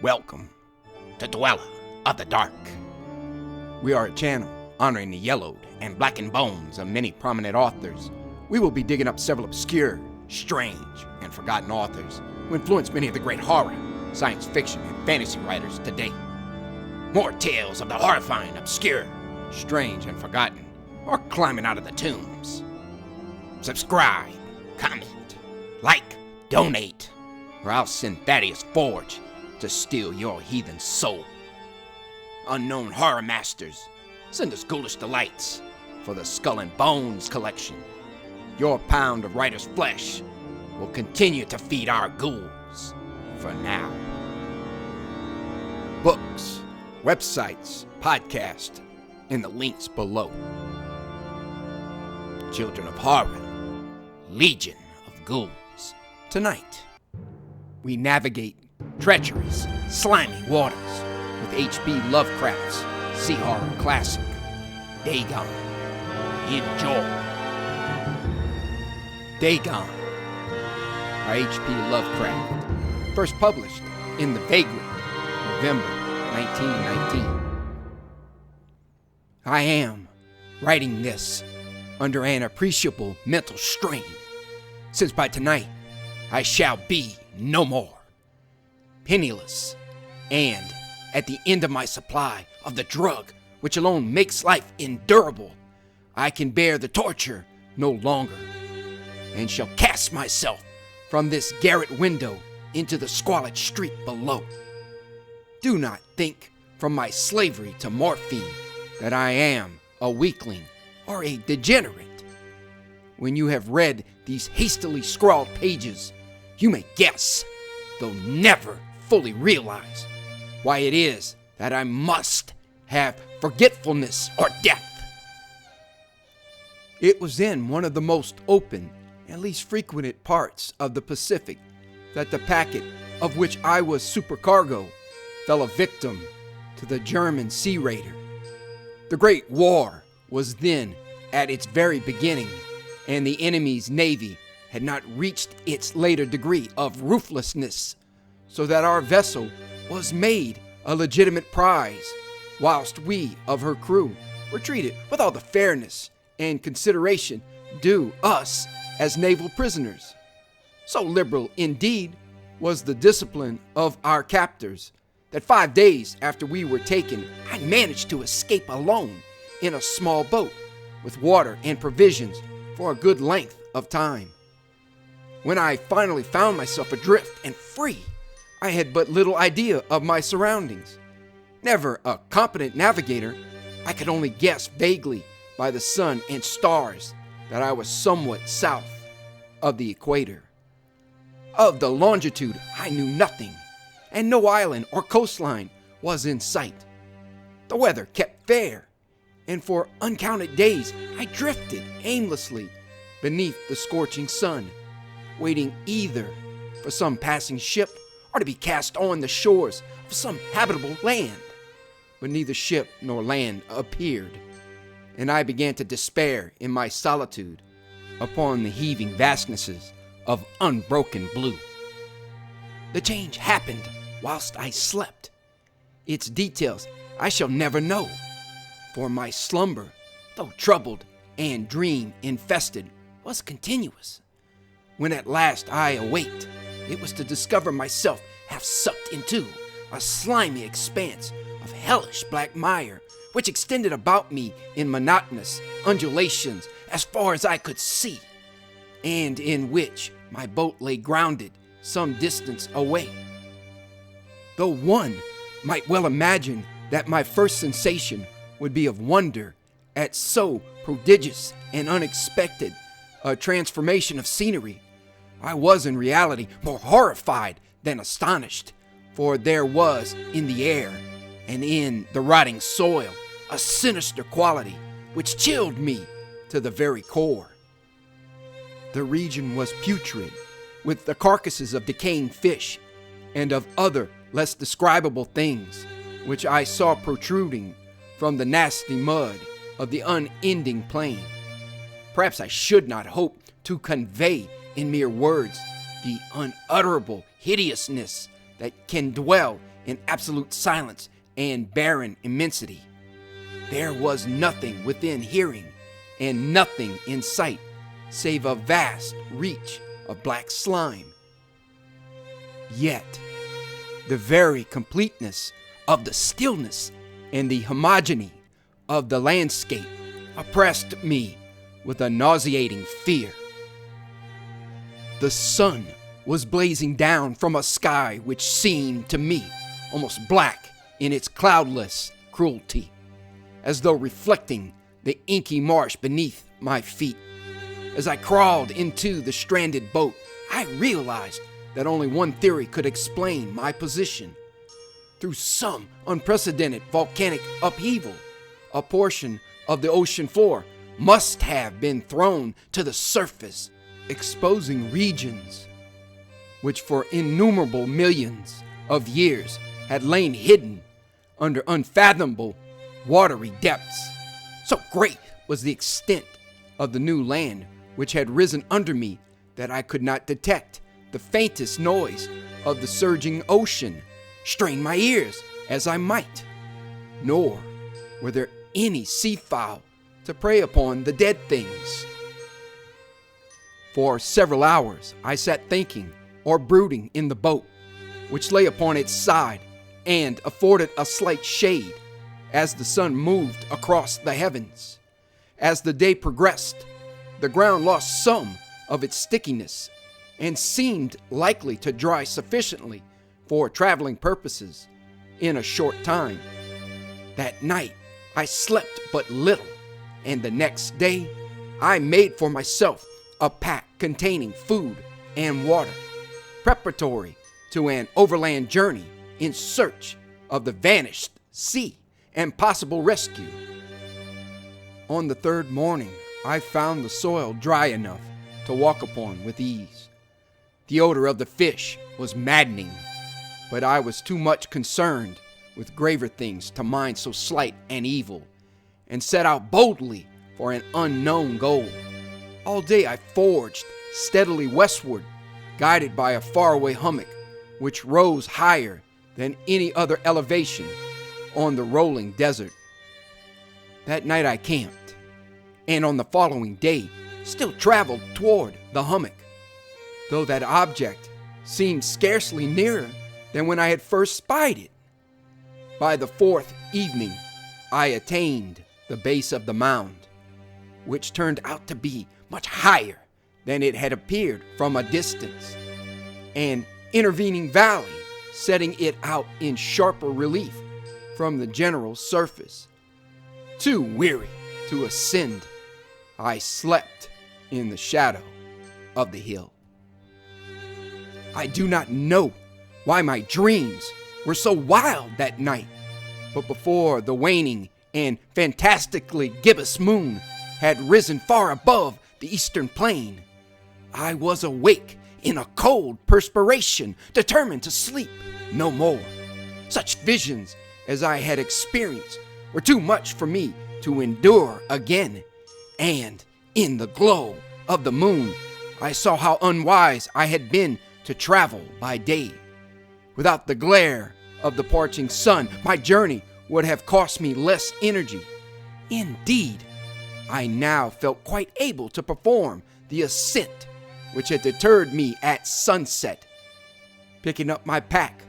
Welcome to Dweller of the Dark. We are a channel honoring the yellowed and blackened bones of many prominent authors. We will be digging up several obscure, strange, and forgotten authors who influenced many of the great horror, science fiction, and fantasy writers today. More tales of the horrifying, obscure, strange, and forgotten are climbing out of the tombs. Subscribe, comment, like, donate, or I'll send Thaddeus Forge to steal your heathen soul. Unknown horror masters, send us ghoulish delights for the Skull and Bones collection. Your pound of writer's flesh will continue to feed our ghouls for now. Books, websites, podcasts, in the links below. Children of Horror, Legion of Ghouls. Tonight, we navigate treacherous, slimy waters with H.P. Lovecraft's seahorror classic, Dagon. Enjoy. Dagon by H.P. Lovecraft, first published in the vagrant November 1919. I am writing this under an appreciable mental strain, since by tonight I shall be no more. Penniless, and at the end of my supply of the drug which alone makes life endurable, I can bear the torture no longer, and shall cast myself from this garret window into the squalid street below. Do not think from my slavery to morphine that I am a weakling or a degenerate. When you have read these hastily scrawled pages, you may guess, though never fully realize, why it is that I must have forgetfulness or death. It was in one of the most open and least frequented parts of the Pacific that the packet of which I was supercargo fell a victim to the German sea raider. The Great War was then at its very beginning, and the enemy's navy had not reached its later degree of ruthlessness, so that our vessel was made a legitimate prize, whilst we of her crew were treated with all the fairness and consideration due us as naval prisoners. So liberal, indeed, was the discipline of our captors, that 5 days after we were taken, I managed to escape alone in a small boat with water and provisions for a good length of time. When I finally found myself adrift and free, I had but little idea of my surroundings. Never a competent navigator, I could only guess vaguely by the sun and stars that I was somewhat south of the equator. Of the longitude I knew nothing, and no island or coastline was in sight. The weather kept fair, and for uncounted days I drifted aimlessly beneath the scorching sun, waiting either for some passing ship or to be cast on the shores of some habitable land. But neither ship nor land appeared, and I began to despair in my solitude upon the heaving vastnesses of unbroken blue. The change happened whilst I slept. Its details I shall never know, for my slumber, though troubled and dream-infested, was continuous. When at last I awaked, it was to discover myself half sucked into a slimy expanse of hellish black mire, which extended about me in monotonous undulations as far as I could see, and in which my boat lay grounded some distance away. Though one might well imagine that my first sensation would be of wonder at so prodigious and unexpected a transformation of scenery, I was in reality more horrified than astonished, for there was in the air and in the rotting soil a sinister quality which chilled me to the very core. The region was putrid, with the carcasses of decaying fish and of other less describable things which I saw protruding from the nasty mud of the unending plain. Perhaps I should not hope to convey in mere words the unutterable hideousness that can dwell in absolute silence and barren immensity. There was nothing within hearing and nothing in sight save a vast reach of black slime. Yet, the very completeness of the stillness and the homogeny of the landscape oppressed me with a nauseating fear. The sun was blazing down from a sky which seemed to me almost black in its cloudless cruelty, as though reflecting the inky marsh beneath my feet. As I crawled into the stranded boat, I realized that only one theory could explain my position. Through some unprecedented volcanic upheaval, a portion of the ocean floor must have been thrown to the surface, exposing regions which for innumerable millions of years had lain hidden under unfathomable watery depths. So great was the extent of the new land which had risen under me that I could not detect the faintest noise of the surging ocean, strain my ears as I might. Nor were there any seafowl to prey upon the dead things. For several hours I sat thinking or brooding in the boat, which lay upon its side and afforded a slight shade as the sun moved across the heavens. As the day progressed, the ground lost some of its stickiness and seemed likely to dry sufficiently for traveling purposes in a short time. That night I slept but little, and the next day I made for myself a pack containing food and water, preparatory to an overland journey in search of the vanished sea and possible rescue. On the third morning, I found the soil dry enough to walk upon with ease. The odor of the fish was maddening, but I was too much concerned with graver things to mind so slight an evil, and set out boldly for an unknown goal. All day I forged steadily westward, guided by a faraway hummock which rose higher than any other elevation on the rolling desert. That night I camped, and on the following day still traveled toward the hummock, though that object seemed scarcely nearer than when I had first spied it. By the fourth evening, I attained the base of the mound, which turned out to be much higher than it had appeared from a distance, an intervening valley setting it out in sharper relief from the general surface. Too weary to ascend, I slept in the shadow of the hill. I do not know why my dreams were so wild that night, but before the waning and fantastically gibbous moon had risen far above the eastern plain, I was awake in a cold perspiration, determined to sleep no more. Such visions as I had experienced were too much for me to endure again, and in the glow of the moon, I saw how unwise I had been to travel by day. Without the glare of the parching sun, my journey would have cost me less energy. Indeed, I now felt quite able to perform the ascent which had deterred me at sunset. Picking up my pack,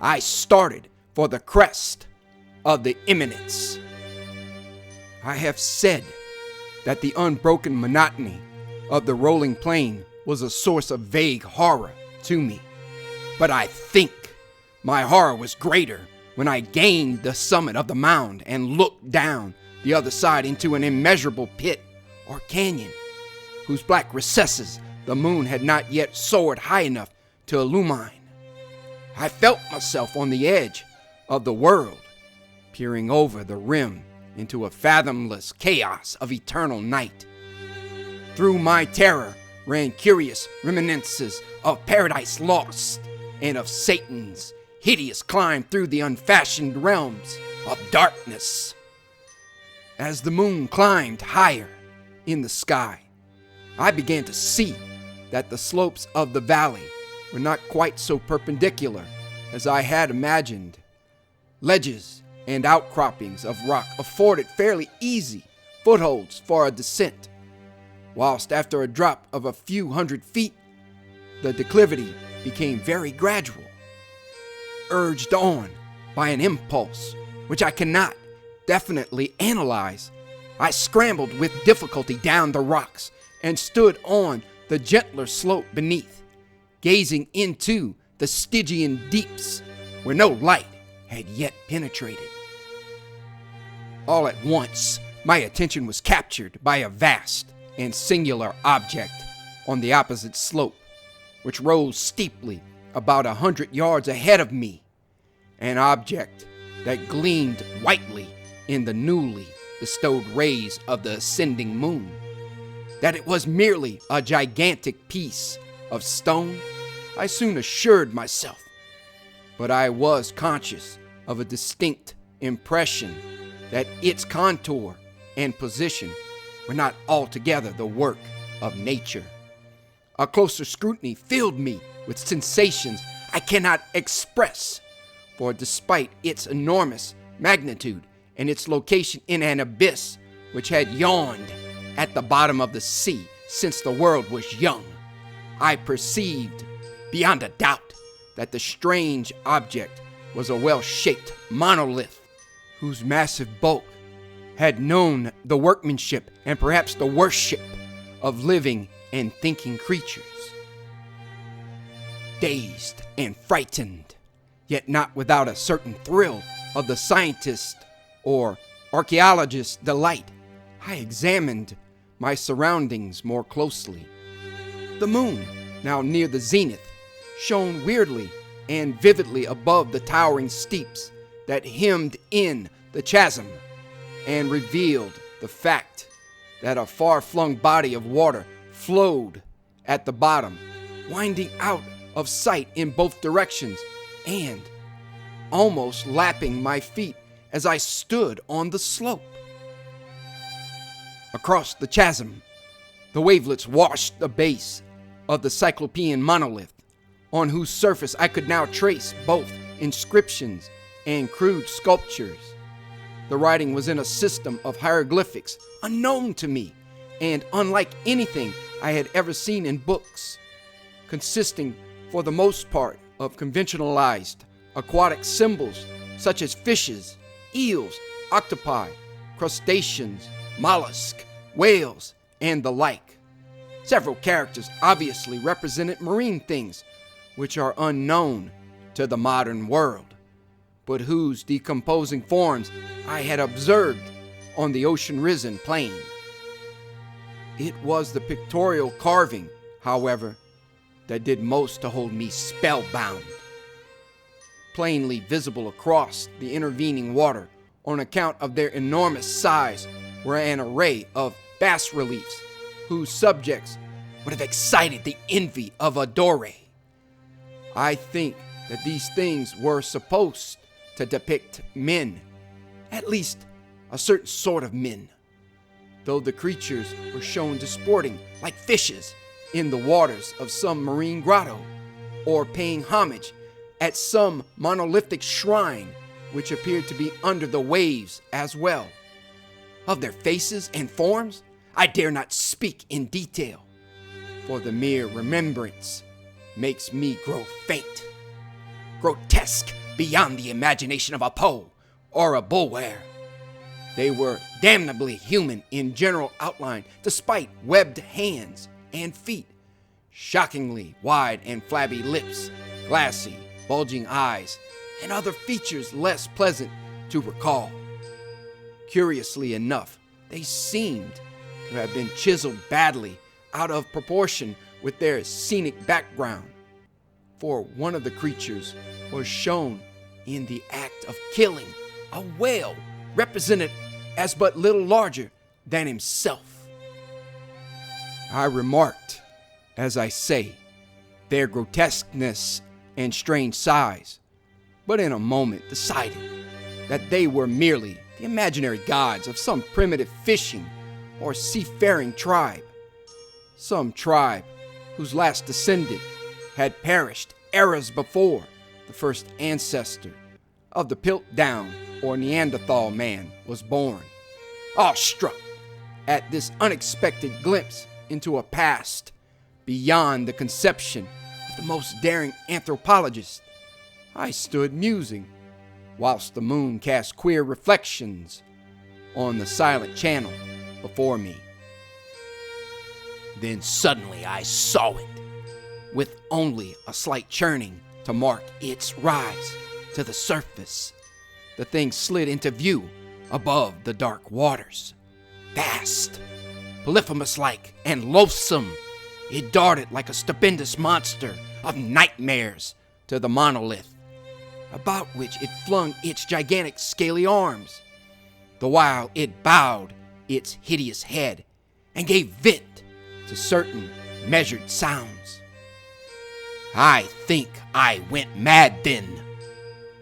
I started for the crest of the eminence. I have said that the unbroken monotony of the rolling plain was a source of vague horror to me, but I think my horror was greater when I gained the summit of the mound and looked down the other side into an immeasurable pit or canyon, whose black recesses the moon had not yet soared high enough to illumine. I felt myself on the edge of the world, peering over the rim into a fathomless chaos of eternal night. Through my terror ran curious reminiscences of Paradise Lost and of Satan's hideous climb through the unfashioned realms of darkness. As the moon climbed higher in the sky, I began to see that the slopes of the valley were not quite so perpendicular as I had imagined. Ledges and outcroppings of rock afforded fairly easy footholds for a descent, whilst after a drop of a few hundred feet, the declivity became very gradual. Urged on by an impulse which I cannot definitely analyze, I scrambled with difficulty down the rocks and stood on the gentler slope beneath, gazing into the Stygian deeps where no light had yet penetrated. All at once, my attention was captured by a vast and singular object on the opposite slope, which rose steeply about 100 yards ahead of me, an object that gleamed whitely in the newly bestowed rays of the ascending moon. That it was merely a gigantic piece of stone, I soon assured myself, but I was conscious of a distinct impression that its contour and position were not altogether the work of nature. A closer scrutiny filled me with sensations I cannot express, for despite its enormous magnitude and its location in an abyss which had yawned at the bottom of the sea since the world was young, I perceived beyond a doubt that the strange object was a well-shaped monolith whose massive bulk had known the workmanship and perhaps the worship of living and thinking creatures. Dazed and frightened, yet not without a certain thrill of the scientist or archaeologist's delight, I examined my surroundings more closely. The moon, now near the zenith, shone weirdly and vividly above the towering steeps that hemmed in the chasm, and revealed the fact that a far-flung body of water flowed at the bottom, winding out of sight in both directions and almost lapping my feet as I stood on the slope. Across the chasm, the wavelets washed the base of the cyclopean monolith, on whose surface I could now trace both inscriptions and crude sculptures. The writing was in a system of hieroglyphics unknown to me and unlike anything I had ever seen in books, consisting for the most part of conventionalized aquatic symbols such as fishes, eels, octopi, crustaceans, mollusks, whales, and the like. Several characters obviously represented marine things which are unknown to the modern world, but whose decomposing forms I had observed on the ocean-risen plain. It was the pictorial carving, however, that did most to hold me spellbound. Plainly visible across the intervening water on account of their enormous size were an array of bas-reliefs whose subjects would have excited the envy of a Dore. I think that these things were supposed to depict men, at least a certain sort of men, though the creatures were shown disporting like fishes in the waters of some marine grotto, or paying homage at some monolithic shrine which appeared to be under the waves as well. Of their faces and forms, I dare not speak in detail, for the mere remembrance makes me grow faint. Grotesque beyond the imagination of a Poe or a Bulwer, they were damnably human in general outline, despite webbed hands and feet, shockingly wide and flabby lips, glassy, bulging eyes, and other features less pleasant to recall. Curiously enough, they seemed to have been chiseled badly out of proportion with their scenic background, for one of the creatures was shown in the act of killing a whale represented as but little larger than himself. I remarked, as I say, their grotesqueness and strange size, but in a moment decided that they were merely the imaginary gods of some primitive fishing or seafaring tribe, some tribe whose last descendant had perished eras before the the first ancestor of the Piltdown or Neanderthal man was born, awestruck at this unexpected glimpse into a past beyond the conception of the most daring anthropologist. I stood musing, whilst the moon cast queer reflections on the silent channel before me. Then suddenly I saw it, with only a slight churning to mark its rise to the surface. The thing slid into view above the dark waters. Vast, Polyphemus-like, and loathsome, it darted like a stupendous monster of nightmares to the monolith, about which it flung its gigantic scaly arms, the while it bowed its hideous head and gave vent to certain measured sounds. I think I went mad then,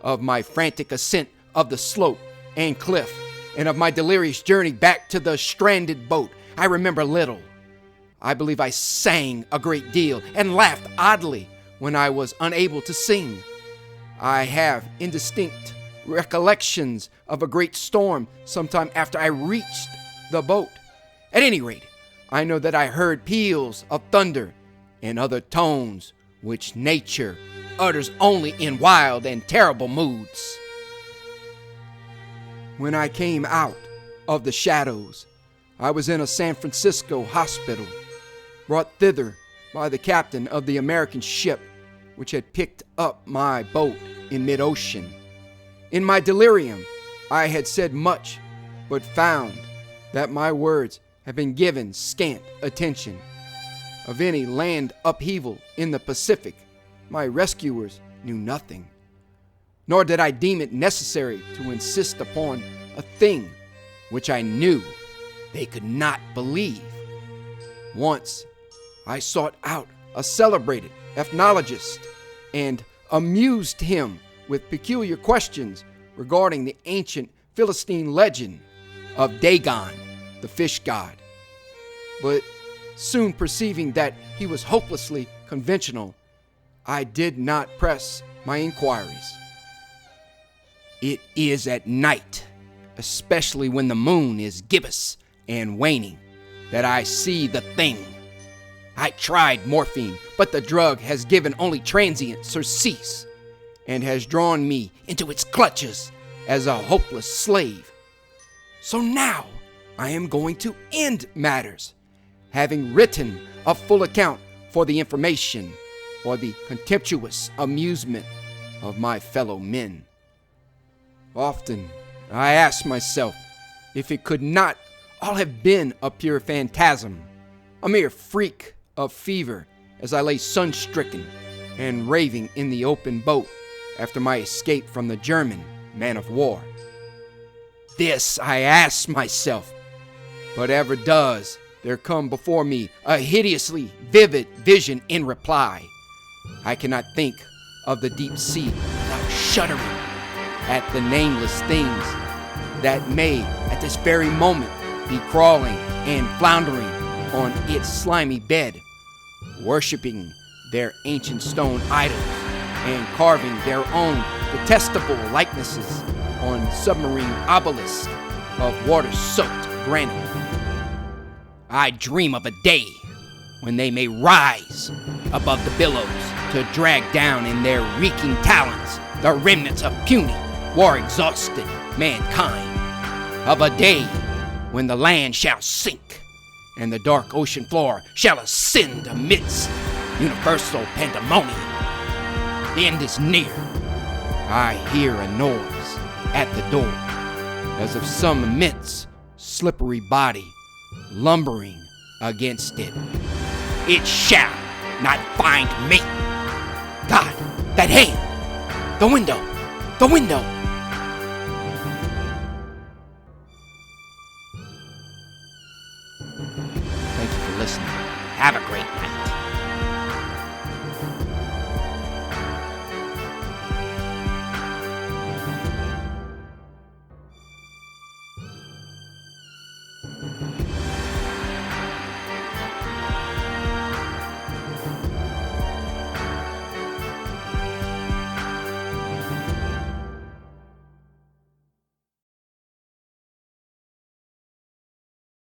of my frantic ascent of the slope and cliff, and of my delirious journey back to the stranded boat. I remember little. I believe I sang a great deal and laughed oddly when I was unable to sing. I have indistinct recollections of a great storm sometime after I reached the boat. At any rate, I know that I heard peals of thunder and other tones which nature utters only in wild and terrible moods. When I came out of the shadows, I was in a San Francisco hospital, brought thither by the captain of the American ship which had picked up my boat in mid-ocean. In my delirium, I had said much, but found that my words had been given scant attention. Of any land upheaval in the Pacific, my rescuers knew nothing, nor did I deem it necessary to insist upon a thing which I knew they could not believe. Once I sought out a celebrated ethnologist and amused him with peculiar questions regarding the ancient Philistine legend of Dagon, the fish god. But soon perceiving that he was hopelessly conventional, I did not press my inquiries. It is at night, especially when the moon is gibbous and waning, that I see the thing. I tried morphine, but the drug has given only transient surcease and has drawn me into its clutches as a hopeless slave. So now I am going to end matters, having written a full account for the information or the contemptuous amusement of my fellow men. Often I ask myself if it could not all have been a pure phantasm, a mere freak of fever as I lay sun-stricken and raving in the open boat after my escape from the German man-of-war. This I ask myself, but ever does there come before me a hideously vivid vision in reply. I cannot think of the deep sea without shuddering at the nameless things that may at this very moment be crawling and floundering on its slimy bed, worshiping their ancient stone idols and carving their own detestable likenesses on submarine obelisks of water-soaked granite. I dream of a day when they may rise above the billows to drag down in their reeking talons the remnants of puny, war-exhausted mankind. Of a day when the land shall sink and the dark ocean floor shall ascend amidst universal pandemonium. The end is near. I hear a noise at the door, as of some immense, slippery body lumbering against it. It shall not find me. God, that hand! The window! The window!